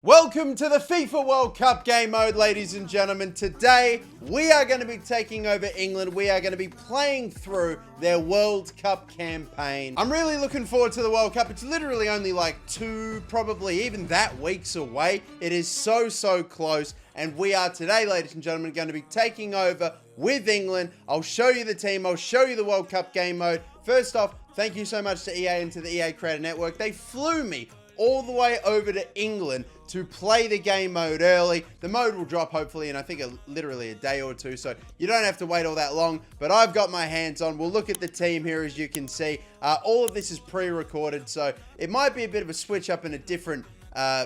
Welcome to the FIFA World Cup game mode, ladies and gentlemen. Today, we are going to be taking over England. We are going to be playing through their World Cup campaign. I'm really looking forward to the World Cup. It's literally only like 2, probably even that weeks away. It is so close. And we are today, ladies and gentlemen, going to be taking over with England. I'll show you the team. I'll show you the World Cup game mode. First off, thank you so much to EA and to the EA Creator Network. They flew me all the way over to England to play the game mode early. The mode will drop hopefully in I think literally a day or two, so you don't have to wait all that long, but I've got my hands on. We'll look at the team here. As you can see, all of this is pre-recorded, so it might be a bit of a switch up in a different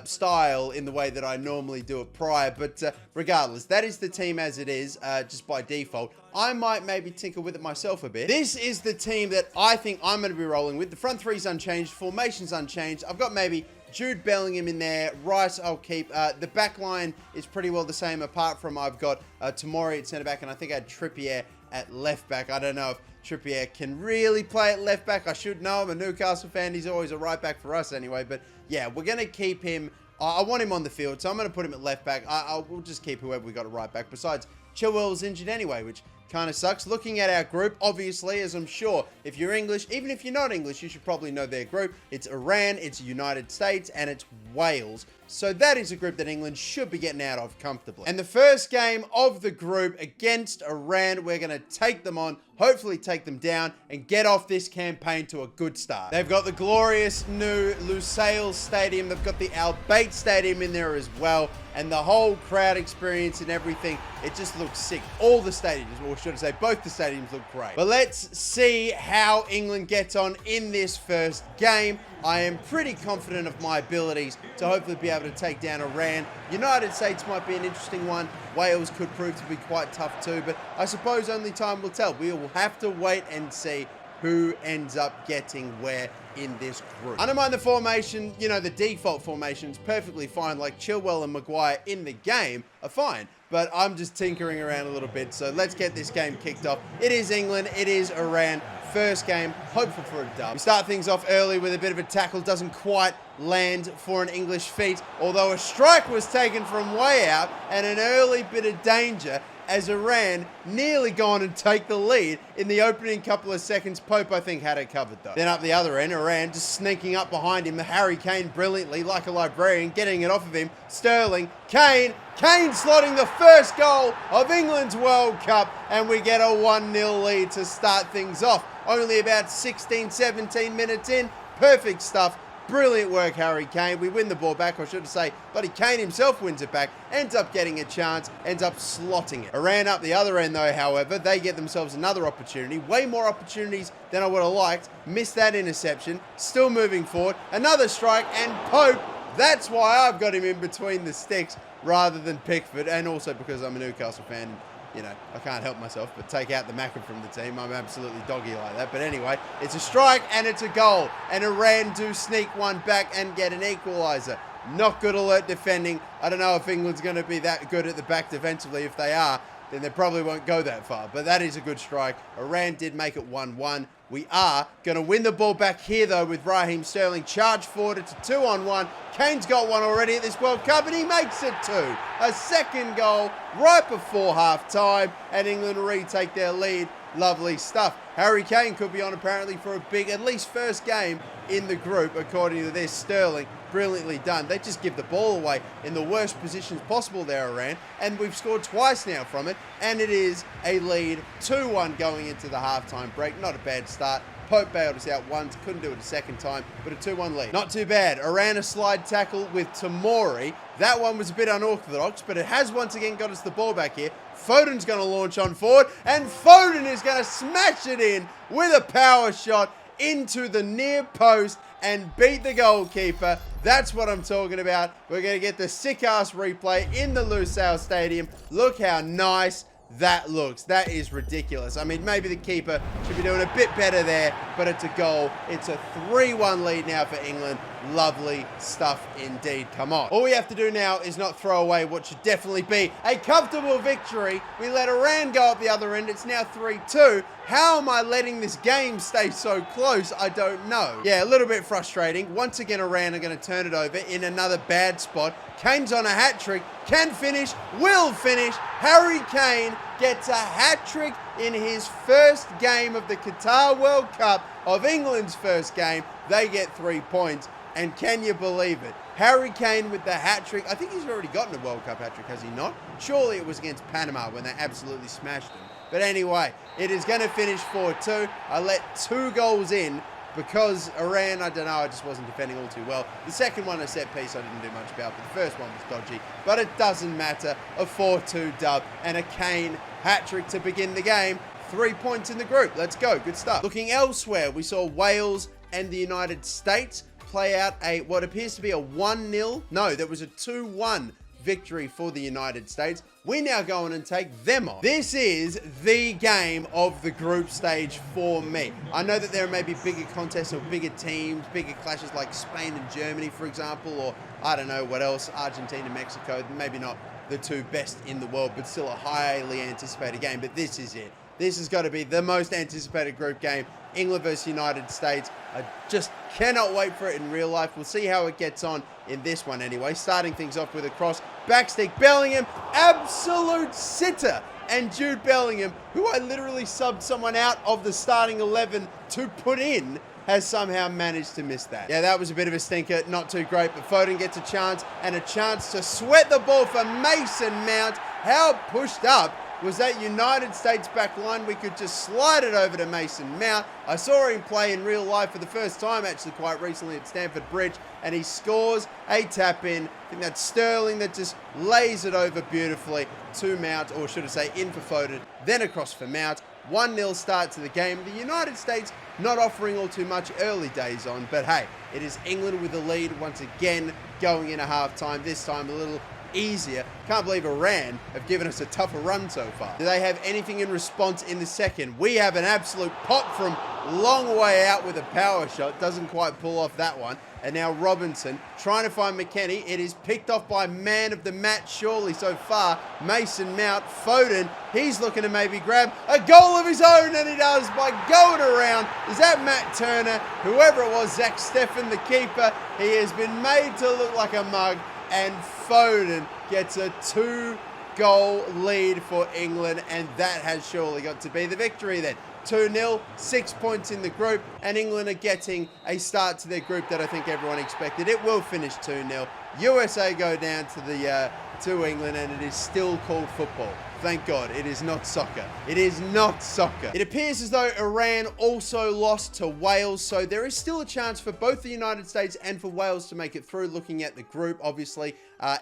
style in the way that I normally do it prior, but regardless, that is the team as it is, just by default. I might maybe tinker with it myself a bit. This is the team that I think I'm going to be rolling with. The front three's unchanged, formation's unchanged. I've got maybe Jude Bellingham in there. Rice I'll keep. The back line is pretty well the same, apart from I've got Tomori at centre back, and I think I had Trippier at left back. I don't know if Trippier can really play at left back. I should know. I'm a Newcastle fan. He's always a right back for us anyway. But yeah, we're going to keep him. I want him on the field, so I'm going to put him at left back. We'll just keep whoever we got at right back. Besides, Chilwell's injured anyway, which kind of sucks. Looking at our group, obviously, as I'm sure if you're English, even if you're not English, you should probably know their group. It's Iran, it's United States, and it's Wales. So that is a group that England should be getting out of comfortably. And the first game of the group against Iran, we're going to take them on, hopefully take them down, and get off this campaign to a good start. They've got the glorious new Lusail Stadium. They've got the Al Bayt Stadium in there as well. And the whole crowd experience and everything, it just looks sick. All the stadiums, or should I say, both the stadiums look great. But let's see how England gets on in this first game. I am pretty confident of my abilities to hopefully be able to take down Iran. United States might be an interesting one. Wales could prove to be quite tough too, but I suppose only time will tell. We will have to wait and see who ends up getting where in this group. I don't mind the formation, you know, the default formation is perfectly fine. Like Chilwell and Maguire in the game are fine, but I'm just tinkering around a little bit. So let's get this game kicked off. It is England, it is Iran. First game, hopeful for a dub. We start things off early with a bit of a tackle. Doesn't quite land for an English feat, although a strike was taken from way out and an early bit of danger as Iran nearly gone and take the lead in the opening couple of seconds. Pope, I think, had it covered though. Then up the other end, Iran just sneaking up behind him. Harry Kane brilliantly, like a librarian, getting it off of him. Sterling, Kane slotting the first goal of England's World Cup, and we get a 1-0 lead to start things off. Only about 16, 17 minutes in. Perfect stuff. Brilliant work, Harry Kane. We win the ball back, or should I say, bloody Kane himself wins it back, ends up getting a chance, ends up slotting it. Iran up the other end though, however, they get themselves another opportunity. Way more opportunities than I would have liked. Missed that interception. Still moving forward. Another strike, and Pope, that's why I've got him in between the sticks rather than Pickford, and also because I'm a Newcastle fan. You know, I can't help myself but take out the Macca from the team. I'm absolutely doggy like that. But anyway, it's a strike and it's a goal. And Iran do sneak one back and get an equaliser. Not good alert defending. I don't know if England's going to be that good at the back defensively. If they are, then they probably won't go that far. But that is a good strike. Iran did make it 1-1. We are going to win the ball back here, though, with Raheem Sterling. Charge forward. It's a 2-on-1. Kane's got one already at this World Cup, and he makes it 2. A second goal right before half-time, and England retake their lead. Lovely stuff. Harry Kane could be on apparently for a big, at least first game in the group, according to this. Sterling, brilliantly done. They just give the ball away in the worst positions possible there, Iran, and we've scored twice now from it, and it is a lead 2-1 going into the halftime break. Not a bad start. Pope bailed us out once, couldn't do it a second time, but a 2-1 lead. Not too bad. Iran a slide tackle with Tomori. That one was a bit unorthodox, but it has once again got us the ball back here. Foden's going to launch on forward, and Foden is going to smash it in with a power shot into the near post and beat the goalkeeper. That's what I'm talking about. We're going to get the sick-ass replay in the Lusail Stadium. Look how nice that looks. That is ridiculous. I mean, maybe the keeper should be doing a bit better there, but it's a goal. It's a 3-1 lead now for England. Lovely stuff indeed. Come on. All we have to do now is not throw away what should definitely be a comfortable victory. We let Iran go up the other end. It's now 3-2. How am I letting this game stay so close? I don't know. Yeah, a little bit frustrating. Once again, Iran are going to turn it over in another bad spot. Kane's on a hat trick. Can finish. Will finish. Harry Kane gets a hat trick in his first game of the Qatar World Cup, of England's first game. They get 3 points. And can you believe it? Harry Kane with the hat-trick. I think he's already gotten a World Cup hat-trick, has he not? Surely it was against Panama when they absolutely smashed him. But anyway, it is going to finish 4-2. I let 2 goals in because Iran, I don't know, I just wasn't defending all too well. The second one, a set piece, I didn't do much about, but the first one was dodgy. But it doesn't matter. A 4-2 dub and a Kane hat-trick to begin the game. 3 points in the group. Let's go. Good stuff. Looking elsewhere, we saw Wales and the United States play out what appears to be a 1-0. No, there was a 2-1 victory for the United States. We now go on and take them on. This is the game of the group stage for me. I know that there may be bigger contests or bigger teams, bigger clashes like Spain and Germany, for example, or I don't know what else, Argentina, Mexico, maybe not the 2 best in the world, but still a highly anticipated game. But this is it. This has got to be the most anticipated group game. England versus United States. I just cannot wait for it in real life. We'll see how it gets on in this one anyway. Starting things off with a cross. Backstick. Bellingham. Absolute sitter. And Jude Bellingham, who I literally subbed someone out of the starting 11 to put in, has somehow managed to miss that. Yeah, that was a bit of a stinker. Not too great, but Foden gets a chance and a chance to sweat the ball for Mason Mount. How pushed up was that United States back line? We could just slide it over to Mason Mount. I saw him play in real life for the first time, actually quite recently at Stamford Bridge, and he scores a tap in. I think that's Sterling that just lays it over beautifully to Mount, or should I say in for Foden, then across for Mount. 1-0 start to the game. The United States not offering all too much early days on, but hey, it is England with the lead once again going into halftime. This time a little easier. Can't believe Iran have given us a tougher run so far. Do they have anything in response in the second? We have an absolute pop from long way out with a power shot. Doesn't quite pull off that one. And now Robinson trying to find McKennie. It is picked off by man of the match surely so far, Mason Mount. Foden, he's looking to maybe grab a goal of his own, and he does by going around. Is that Matt Turner? Whoever it was, Zach Steffen, the keeper. He has been made to look like a mug. And Foden gets a 2-goal lead for England, and that has surely got to be the victory then. 2-0, 6 points in the group, and England are getting a start to their group that I think everyone expected. It will finish 2-0. USA go down to England, and it is still called football. Thank God, it is not soccer. It is not soccer. It appears as though Iran also lost to Wales, so there is still a chance for both the United States and for Wales to make it through, looking at the group, obviously.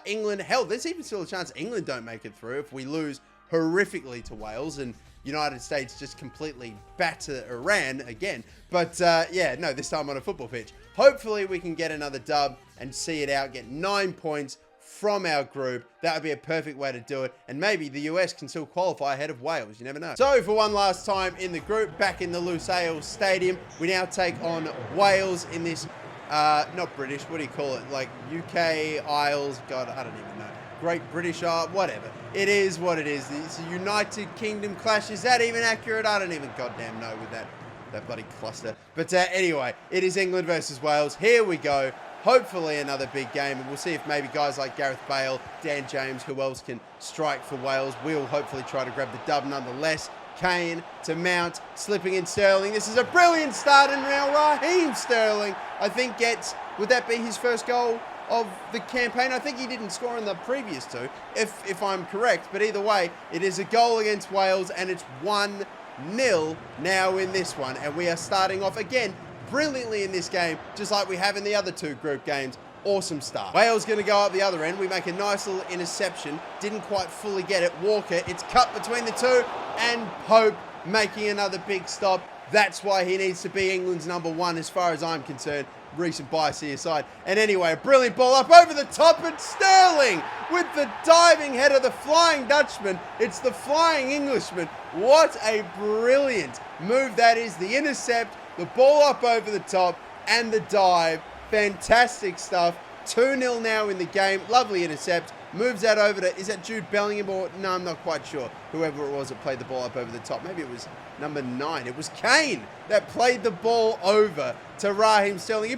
England, hell, there's even still a chance England don't make it through if we lose horrifically to Wales and United States just completely batter Iran again. But yeah, no, this time on a football pitch. Hopefully we can get another dub and see it out, get 9 points from our group. That would be a perfect way to do it. And maybe the US can still qualify ahead of Wales. You never know. So for one last time in the group, back in the Lusail Stadium, we now take on Wales in this, not British, what do you call it? Like UK, Isles, God, I don't even know. Great British Isle, whatever. It is what it is. It's a United Kingdom clash. Is that even accurate? I don't even goddamn know with that bloody cluster. But anyway, it is England versus Wales. Here we go. Hopefully another big game, and we'll see if maybe guys like Gareth Bale, Dan James, who else can strike for Wales. We'll hopefully try to grab the dub nonetheless. Kane to Mount, slipping in Sterling. This is a brilliant start, and now Raheem Sterling, I think, gets, would that be his first goal of the campaign? I think he didn't score in the previous two, if I'm correct. But either way, it is a goal against Wales, and it's 1-0 now in this one. And we are starting off again brilliantly in this game, just like we have in the other two group games. Awesome start. Wales going to go up the other end. We make a nice little interception. Didn't quite fully get it. Walker, it's cut between the two, and Pope making another big stop. That's why he needs to be England's #1 as far as I'm concerned. Recent bias here side. And anyway, a brilliant ball up over the top, and Sterling with the diving header, the Flying Dutchman. It's the Flying Englishman. What a brilliant move that is. The intercept, the ball up over the top, and the dive Fantastic stuff. 2-0 now in the game. Lovely intercept. Moves that over to, is that Jude Bellingham or, no, I'm not quite sure. Whoever it was that played the ball up over the top. Maybe it was number 9. It was Kane that played the ball over to Raheem Sterling.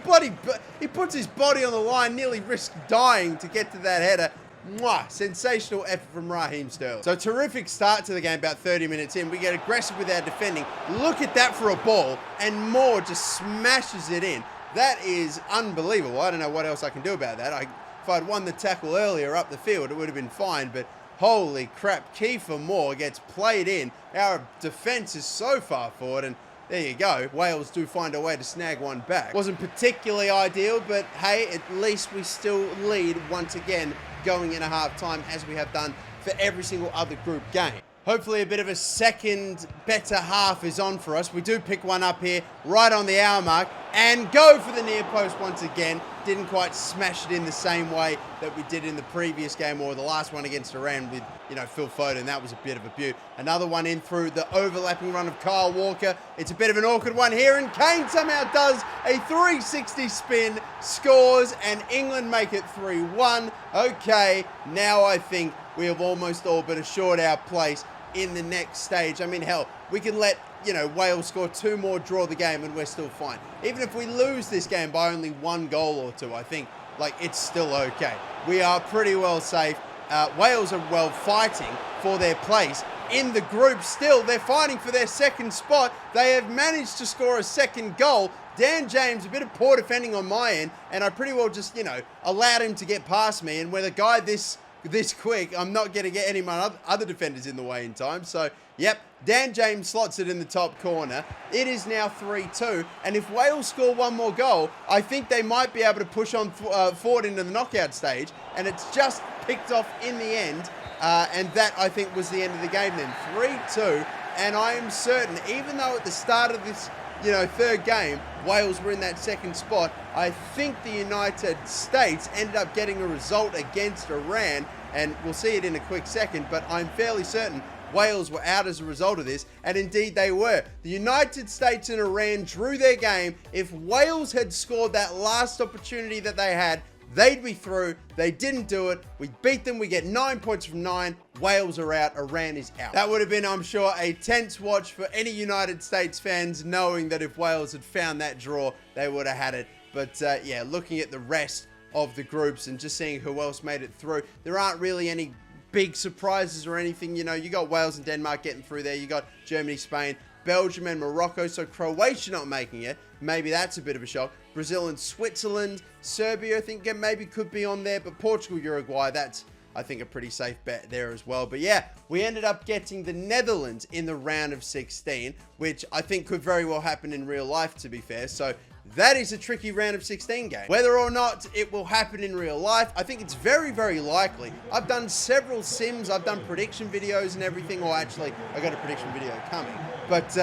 He puts his body on the line, nearly risked dying to get to that header. Mwah, sensational effort from Raheem Sterling. So terrific start to the game about 30 minutes in. We get aggressive with our defending. Look at that for a ball, and Moore just smashes it in. That is unbelievable. I don't know what else I can do about that. If I'd won the tackle earlier up the field, it would have been fine, but holy crap, Kiefer Moore gets played in. Our defense is so far forward, and there you go. Wales do find a way to snag one back. Wasn't particularly ideal, but hey, at least we still lead once again going into half-time, as we have done for every single other group game. Hopefully a bit of a second better half is on for us. We do pick one up here right on the hour mark and go for the near post once again. Didn't quite smash it in the same way that we did in the previous game or the last one against Iran with, Phil Foden. That was a bit of a beaut. Another one in through the overlapping run of Kyle Walker. It's a bit of an awkward one here, and Kane somehow does a 360 spin, scores, and England make it 3-1. Okay, now I think we have almost all but assured our place in the next stage. I mean, hell, we can let, Wales score 2 more, draw the game, and we're still fine. Even if we lose this game by only 1 goal or 2, I think, it's still okay. We are pretty well safe. Wales are well fighting for their place in the group still. They're fighting for their second spot. They have managed to score a second goal. Dan James, a bit of poor defending on my end, and I pretty well just, allowed him to get past me. And with a guy this quick, I'm not going to get any of my other defenders in the way in time. So, yep, Dan James slots it in the top corner. It is now 3-2, and if Wales score 1 more goal, I think they might be able to push on forward into the knockout stage, and it's just picked off in the end, and that, I think, was the end of the game then. 3-2, and I am certain, even though at the start of this third game, Wales were in that second spot, I think the United States ended up getting a result against Iran, and we'll see it in a quick second, but I'm fairly certain Wales were out as a result of this, and indeed they were. The United States and Iran drew their game. If Wales had scored that last opportunity that they had, they'd be through. They didn't do it. We beat them. We get 9 points from 9. Wales are out. Iran is out. That would have been, I'm sure, a tense watch for any United States fans, knowing that if Wales had found that draw, they would have had it. But yeah, looking at the rest of the groups and just seeing who else made it through, there aren't really any big surprises or anything. You got Wales and Denmark getting through there. You got Germany, Spain, Belgium and Morocco. So Croatia not making it. Maybe that's a bit of a shock. Brazil and Switzerland. Serbia, I think, maybe could be on there. But Portugal, Uruguay, that's, I think, a pretty safe bet there as well. But yeah, we ended up getting the Netherlands in the round of 16, which I think could very well happen in real life, to be fair. So that is a tricky round of 16 game. Whether or not it will happen in real life, I think it's very, very likely. I've done several sims, I've done prediction videos and everything, or actually, I got a prediction video coming. But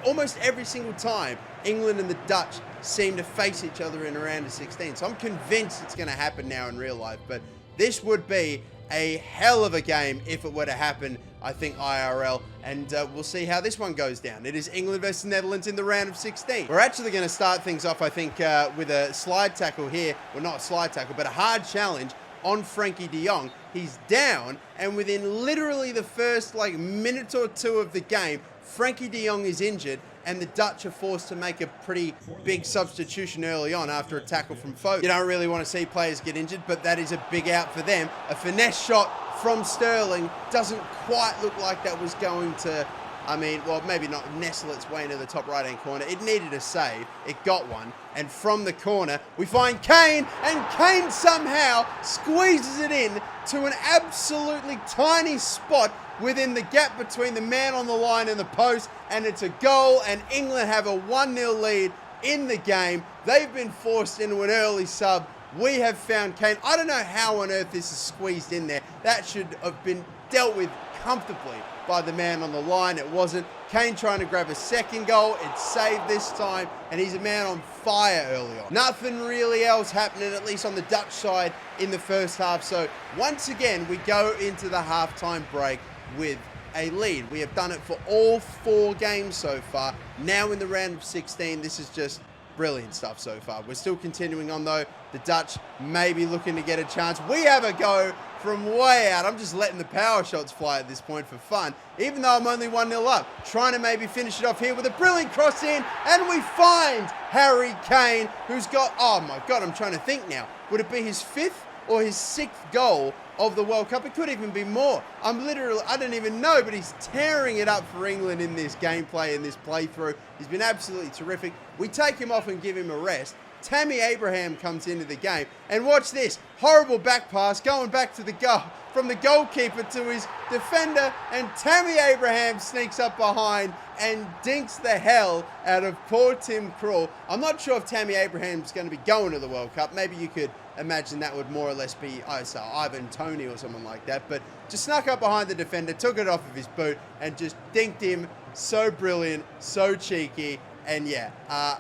almost every single time, England and the Dutch seem to face each other in a round of 16. So I'm convinced it's going to happen now in real life. But this would be a hell of a game if it were to happen, I think, IRL, and we'll see how this one goes down. It is England versus Netherlands in the round of 16. We're actually going to start things off, I think, with a slide tackle here. Well, not a slide tackle, but a hard challenge on Frankie de Jong. He's down, and within literally the first minute or 2 of the game, Frankie de Jong is injured, and the Dutch are forced to make a pretty big substitution early on after a tackle from Foden. You don't really want to see players get injured, but that is a big out for them. A finesse shot from Sterling doesn't quite look like that was going to, well, maybe not nestle its way into the top right-hand corner. It needed a save. It got one. And from the corner, we find Kane, and Kane somehow squeezes it in to an absolutely tiny spot within the gap between the man on the line and the post, and it's a goal, and England have a 1-0 lead in the game. They've been forced into an early sub. We have found Kane. I don't know how on earth this is squeezed in there. That should have been dealt with comfortably by the man on the line. It wasn't. Kane trying to grab a second goal. It's saved this time, and he's a man on fire early on. Nothing really else happening, at least on the Dutch side, in the first half. So once again, we go into the halftime break with a lead. We have done it for all 4 games so far. Now in the round of 16, this is just Brilliant stuff so far. We're still continuing on, though. The Dutch may be looking to get a chance. We have a go from way out. I'm just letting the power shots fly at this point for fun, even though I'm only 1-0 up. Trying to maybe finish it off here with a brilliant cross in, and we find Harry Kane, who's got, oh my God, I'm trying to think now. Would it be his 5th or his 6th goal of the World Cup? It could even be more. I don't even know, but he's tearing it up for England in this gameplay, in this playthrough. He's been absolutely terrific. We take him off and give him a rest. Tammy Abraham comes into the game, and watch this horrible back pass going back to the goal, from the goalkeeper to his defender, and Tammy Abraham sneaks up behind and dinks the hell out of poor Tim Krul. I'm not sure if Tammy Abraham's going to be going to the World Cup. Maybe you could imagine that would more or less be Ivan Toney or someone like that, but just snuck up behind the defender, took it off of his boot, and just dinked him. So brilliant, so cheeky. And yeah,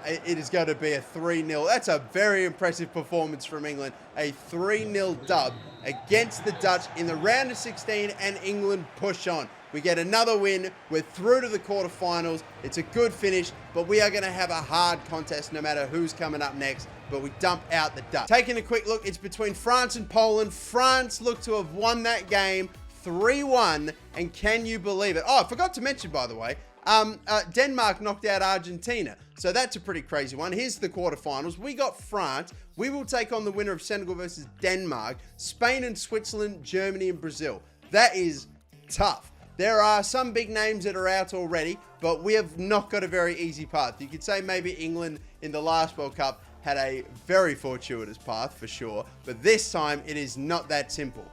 it is going to be a 3-0. That's a very impressive performance from England. A 3-0 dub against the Dutch in the round of 16, and England push on. We get another win. We're through to the quarterfinals. It's a good finish, but we are going to have a hard contest no matter who's coming up next. But we dump out the Dutch. Taking a quick look, it's between France and Poland. France look to have won that game 3-1, and can you believe it? Oh, I forgot to mention, by the way, Denmark knocked out Argentina. So that's a pretty crazy one. Here's the quarterfinals. We got France. We will take on the winner of Senegal versus Denmark, Spain and Switzerland, Germany and Brazil. That is tough. There are some big names that are out already, but we have not got a very easy path. You could say maybe England in the last World Cup had a very fortuitous path for sure, but this time it is not that simple.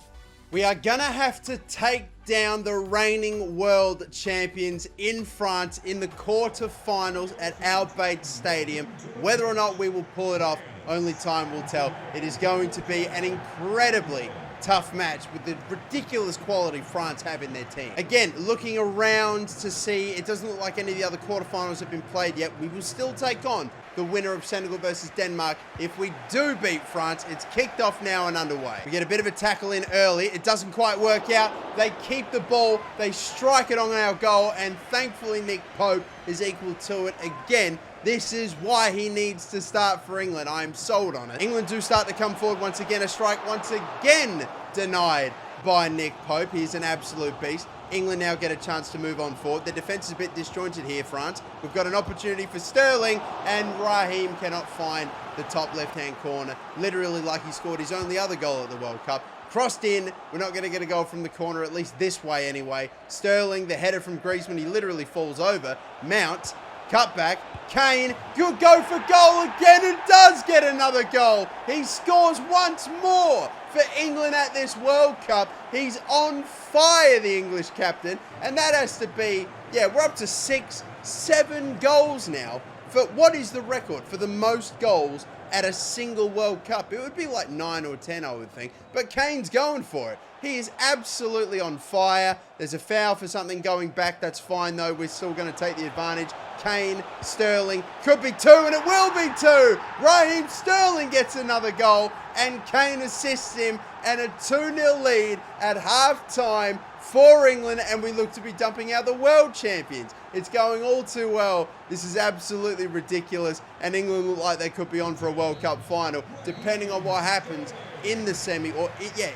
We are gonna have to take down the reigning world champions in France in the quarterfinals at Al Bayt Stadium. Whether or not we will pull it off, only time will tell. It is going to be an incredibly tough match with the ridiculous quality France have in their team. Again, looking around to see, it doesn't look like any of the other quarterfinals have been played yet. We will still take on the winner of Senegal versus Denmark. If we do beat France, it's kicked off now and underway. We get a bit of a tackle in early. It doesn't quite work out. They keep the ball. They strike it on our goal, and thankfully Nick Pope is equal to it again. This is why he needs to start for England. I'm sold on it. England do start to come forward once again. A strike once again denied by Nick Pope. He's an absolute beast. England now get a chance to move on forward. The defense is a bit disjointed here, France. We've got an opportunity for Sterling, and Raheem cannot find the top left-hand corner. Literally like he scored his only other goal at the World Cup. Crossed in. We're not going to get a goal from the corner, at least this way anyway. Sterling, the header from Griezmann, he literally falls over. Mount, cut back. Kane, good go for goal again, and does get another goal. He scores once more for England at this World Cup. He's on fire, the English captain, and that has to be, yeah, we're up to 6-7 goals now. For what is the record for the most goals at a single World Cup? It would be like 9 or 10, I would think, but Kane's going for it. He is absolutely on fire. There's a foul for something going back. That's fine, though. We're still going to take the advantage. Kane, Sterling, could be 2, and it will be 2. Raheem Sterling gets another goal, and Kane assists him, and a 2-0 lead at half-time for England, and we look to be dumping out the world champions. It's going all too well. This is absolutely ridiculous, and England look like they could be on for a World Cup final, depending on what happens in the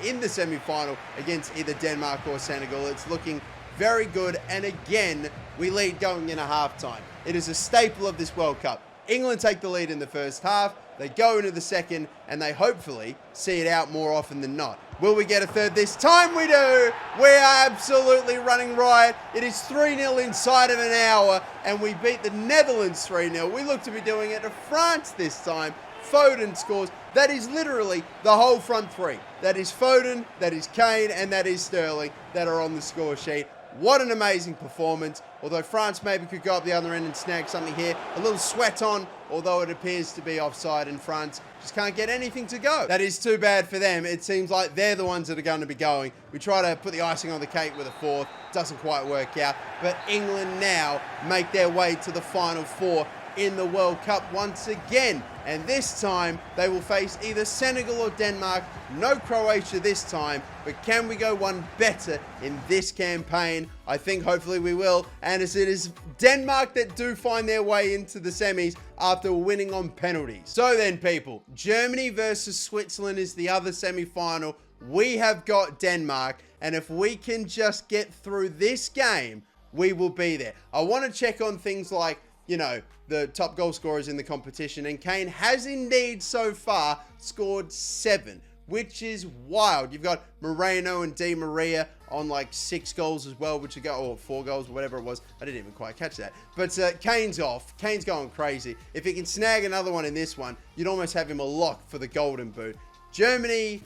in the semi-final against either Denmark or Senegal. It's looking very good, and again, we lead going into halftime. It is a staple of this World Cup. England take the lead in the first half, they go into the second, and they hopefully see it out more often than not. Will we get a third this time? We do! We are absolutely running riot. It is 3-0 inside of an hour, and we beat the Netherlands 3-0. We look to be doing it to France this time. Foden scores. That is literally the whole front three. That is Foden, that is Kane, and that is Sterling that are on the score sheet. What an amazing performance. Although France maybe could go up the other end and snag something here. A little sweat on, although it appears to be offside, and France just can't get anything to go. That is too bad for them. It seems like they're the ones that are going to be going. We try to put the icing on the cake with a fourth. Doesn't quite work out. But England now make their way to the final four. in the World Cup once again. And this time, they will face either Senegal or Denmark. No Croatia this time, but can we go one better in this campaign? I think hopefully we will. And as it is Denmark that do find their way into the semis after winning on penalties. So then, people, Germany versus Switzerland is the other semi-final. We have got Denmark, and if we can just get through this game, we will be there. I want to check on things like, you know, the top goal scorers in the competition, and Kane has indeed so far scored 7, which is wild. You've got Moreno and Di Maria on like 6 goals as well, which or 4 goals or whatever it was. I didn't even quite catch that. But Kane's off. Kane's going crazy. If he can snag another one in this one, you'd almost have him a lock for the Golden Boot. Germany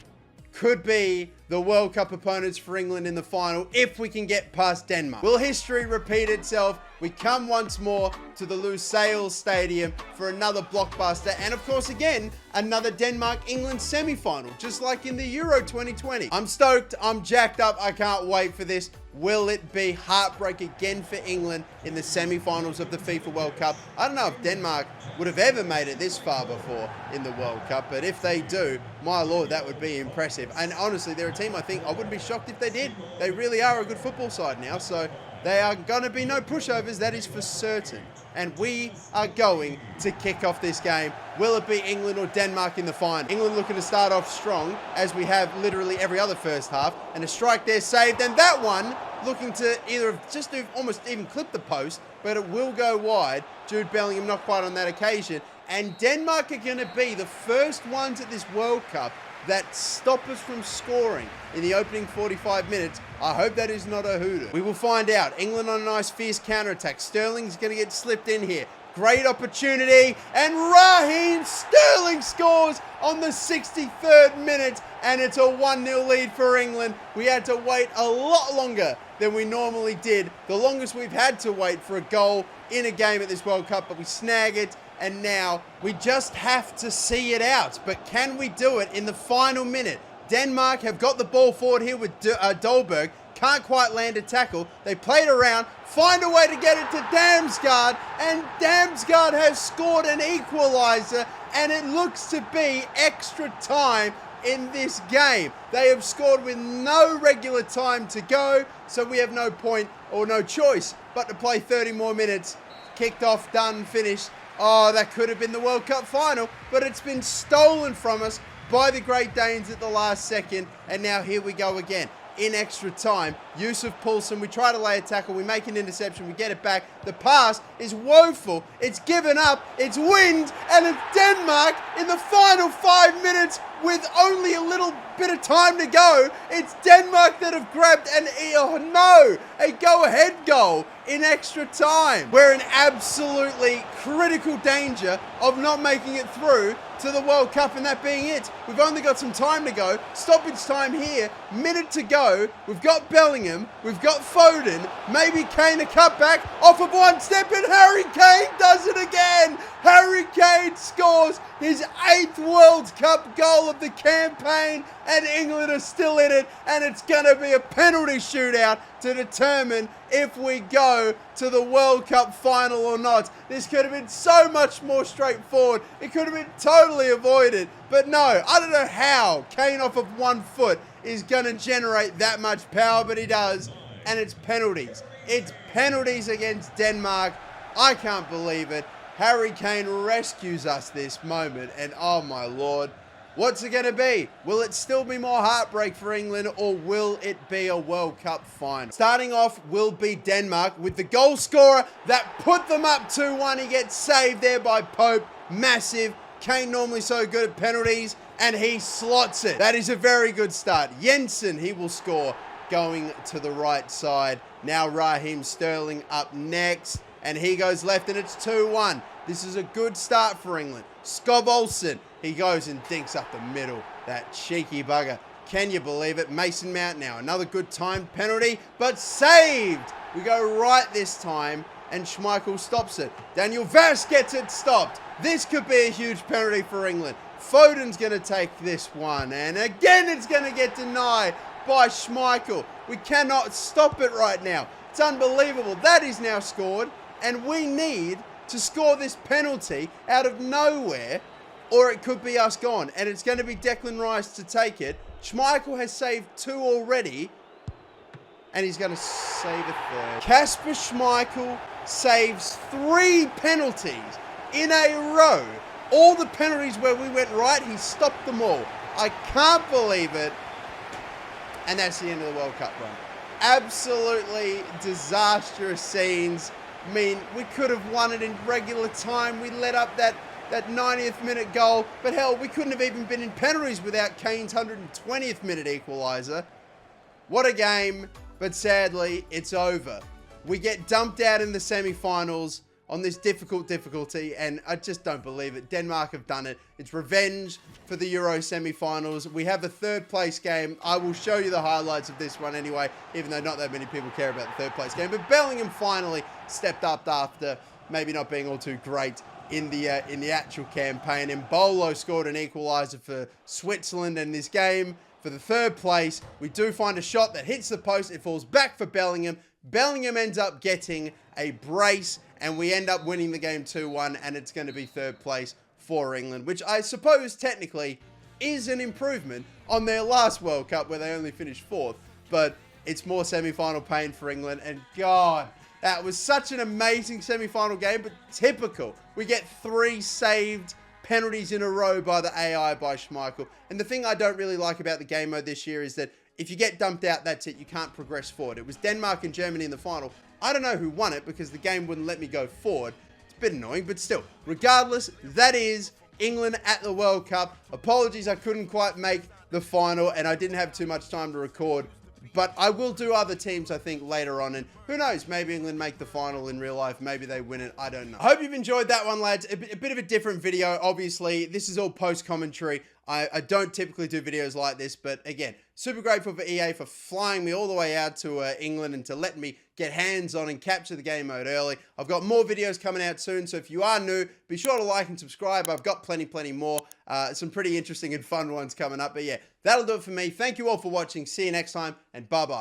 could be the World Cup opponents for England in the final if we can get past Denmark. Will history repeat itself? We come once more to the Lusail Stadium for another blockbuster, and of course again, another Denmark-England semi-final, just like in the Euro 2020. I'm stoked, I'm jacked up, I can't wait for this. Will it be heartbreak again for England in the semi-finals of the FIFA World Cup? I don't know if Denmark would have ever made it this far before in the World Cup, but if they do, my lord, that would be impressive. And honestly, they're a team I think I wouldn't be shocked if they did. They really are a good football side now, so they are going to be no pushovers, that is for certain. And we are going to kick off this game. Will it be England or Denmark in the final? England looking to start off strong, as we have literally every other first half. And a strike there saved, and that one looking to either just almost even clip the post, but it will go wide. Jude Bellingham not quite on that occasion. And Denmark are going to be the first ones at this World Cup that stop us from scoring in the opening 45 minutes. I hope that is not a hoodoo. We will find out. England on a nice fierce counter-attack. Sterling's going to get slipped in here. Great opportunity, and Raheem Sterling scores on the 63rd minute, and it's a 1-0 lead for England. We had to wait a lot longer than we normally did. The longest we've had to wait for a goal in a game at this World Cup, but we snag it. And now we just have to see it out. But can we do it in the final minute? Denmark have got the ball forward here with Dolberg. Can't quite land a tackle. They played around, find a way to get it to Damsgaard. And Damsgaard has scored an equaliser. And it looks to be extra time in this game. They have scored with no regular time to go. So we have no point or no choice but to play 30 more minutes. Kicked off, done, finished. Oh, that could have been the World Cup final, but it's been stolen from us by the Great Danes at the last second, and now here we go again. In extra time, Yusuf Poulsen, we try to lay a tackle, we make an interception, we get it back. The pass is woeful, it's given up, it's winged, and it's Denmark in the final 5 minutes with only a little bit of time to go. It's Denmark that have grabbed a go-ahead goal in extra time. We're in absolutely critical danger of not making it through to the World Cup, and that being it. We've only got some time to go. Stoppage time here, minute to go. We've got Bellingham, we've got Foden, maybe Kane a cutback, off of one step, and Harry Kane does it again. Harry Kane scores his 8th World Cup goal of the campaign, and England are still in it, and it's going to be a penalty shootout to determine if we go to the World Cup final or not. This could have been so much more straightforward. It could have been totally avoided. But no, I don't know how Kane off of 1 foot is going to generate that much power, but he does. And it's penalties. It's penalties against Denmark. I can't believe it. Harry Kane rescues us this moment, and oh my lord. What's it going to be? Will it still be more heartbreak for England, or will it be a World Cup final? Starting off will be Denmark with the goal scorer that put them up 2-1. He gets saved there by Pope. Massive. Kane normally so good at penalties, and he slots it. That is a very good start. Jensen, he will score going to the right side. Now Raheem Sterling up next, and he goes left, and it's 2-1. This is a good start for England. Skob Olsen, he goes and dinks up the middle. That cheeky bugger. Can you believe it? Mason Mount now. Another good timed penalty, but saved. We go right this time, and Schmeichel stops it. Daniel Vass gets it stopped. This could be a huge penalty for England. Foden's going to take this one, and again it's going to get denied by Schmeichel. We cannot stop it right now. It's unbelievable. That is now scored, and we need to score this penalty out of nowhere, or it could be us gone. And it's going to be Declan Rice to take it. Schmeichel has saved 2 already, and he's going to save a 3rd. Kasper Schmeichel saves 3 penalties in a row. All the penalties where we went right, he stopped them all. I can't believe it. And that's the end of the World Cup run. Absolutely disastrous scenes. I mean, we could have won it in regular time. We let up that 90th minute goal. But hell, we couldn't have even been in penalties without Kane's 120th minute equaliser. What a game. But sadly, it's over. We get dumped out in the semi-finals on this difficulty, and I just don't believe it. Denmark have done it. It's revenge for the Euro semi-finals. We have a 3rd place game. I will show you the highlights of this one anyway, even though not that many people care about the 3rd place game. But Bellingham finally stepped up after maybe not being all too great in the actual campaign. And Bolo scored an equaliser for Switzerland in this game. For the 3rd place, we do find a shot that hits the post. It falls back for Bellingham. Bellingham ends up getting a brace, and we end up winning the game 2-1, and it's going to be 3rd place for England, which I suppose technically is an improvement on their last World Cup where they only finished 4th, but it's more semi-final pain for England, and God, that was such an amazing semi-final game, but typical. We get 3 saved penalties in a row by the AI by Schmeichel, and the thing I don't really like about the game mode this year is that if you get dumped out, that's it. You can't progress forward. It was Denmark and Germany in the final. I don't know who won it because the game wouldn't let me go forward. It's a bit annoying, but still. Regardless, that is England at the World Cup. Apologies, I couldn't quite make the final and I didn't have too much time to record. But I will do other teams, I think, later on. And who knows, maybe England make the final in real life. Maybe they win it. I don't know. I hope you've enjoyed that one, lads. A bit of a different video. Obviously, this is all post-commentary. I don't typically do videos like this. But again, super grateful for EA for flying me all the way out to England and to letting me get hands on and capture the game mode early. I've got more videos coming out soon. So if you are new, be sure to like and subscribe. I've got plenty more. Some pretty interesting and fun ones coming up. But yeah, that'll do it for me. Thank you all for watching. See you next time, and bye-bye.